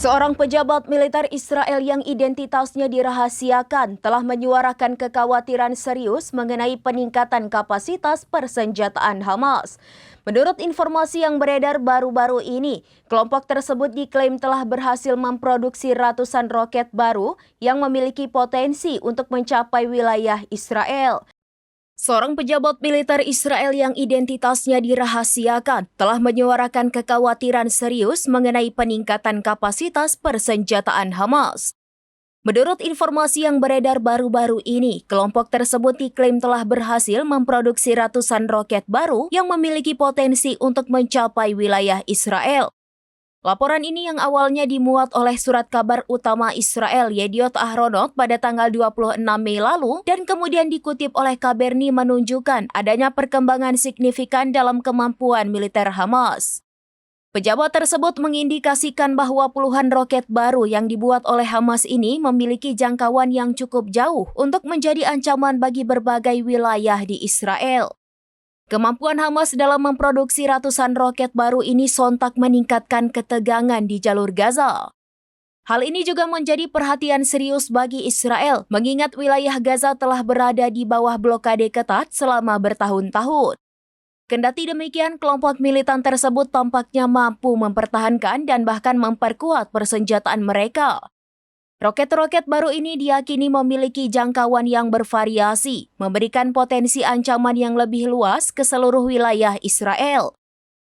Seorang pejabat militer Israel yang identitasnya dirahasiakan telah menyuarakan kekhawatiran serius mengenai peningkatan kapasitas persenjataan Hamas. Menurut informasi yang beredar baru-baru ini, kelompok tersebut diklaim telah berhasil memproduksi ratusan roket baru yang memiliki potensi untuk mencapai wilayah Israel. Seorang pejabat militer Israel yang identitasnya dirahasiakan telah menyuarakan kekhawatiran serius mengenai peningkatan kapasitas persenjataan Hamas. Menurut informasi yang beredar baru-baru ini, kelompok tersebut diklaim telah berhasil memproduksi ratusan roket baru yang memiliki potensi untuk mencapai wilayah Israel. Laporan ini yang awalnya dimuat oleh surat kabar utama Israel Yediot Ahronot pada tanggal 26 Mei lalu dan kemudian dikutip oleh Kaberni menunjukkan adanya perkembangan signifikan dalam kemampuan militer Hamas. Pejabat tersebut mengindikasikan bahwa puluhan roket baru yang dibuat oleh Hamas ini memiliki jangkauan yang cukup jauh untuk menjadi ancaman bagi berbagai wilayah di Israel. Kemampuan Hamas dalam memproduksi ratusan roket baru ini sontak meningkatkan ketegangan di jalur Gaza. Hal ini juga menjadi perhatian serius bagi Israel, mengingat wilayah Gaza telah berada di bawah blokade ketat selama bertahun-tahun. Kendati demikian, kelompok militan tersebut tampaknya mampu mempertahankan dan bahkan memperkuat persenjataan mereka. Roket-roket baru ini diyakini memiliki jangkauan yang bervariasi, memberikan potensi ancaman yang lebih luas ke seluruh wilayah Israel.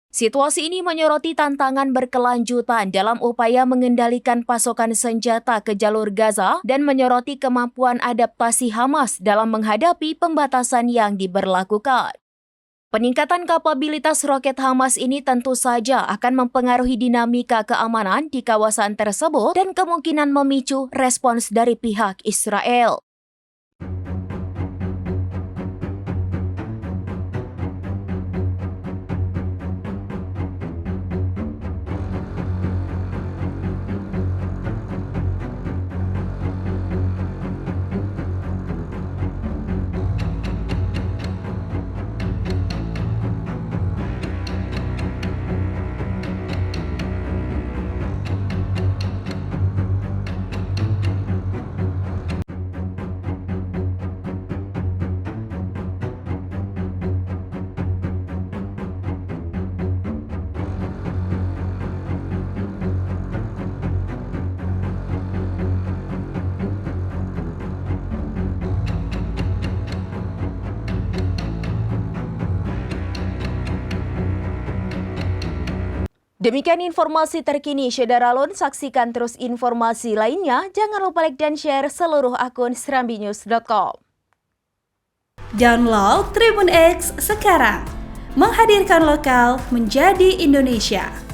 Situasi ini menyoroti tantangan berkelanjutan dalam upaya mengendalikan pasokan senjata ke jalur Gaza dan menyoroti kemampuan adaptasi Hamas dalam menghadapi pembatasan yang diberlakukan. Peningkatan kapabilitas roket Hamas ini tentu saja akan mempengaruhi dinamika keamanan di kawasan tersebut dan kemungkinan memicu respons dari pihak Israel. Demikian informasi terkini Syedara Lun, saksikan terus informasi lainnya. Jangan lupa like dan share seluruh akun serambinews.com. Download Tribun X sekarang, menghadirkan lokal menjadi Indonesia.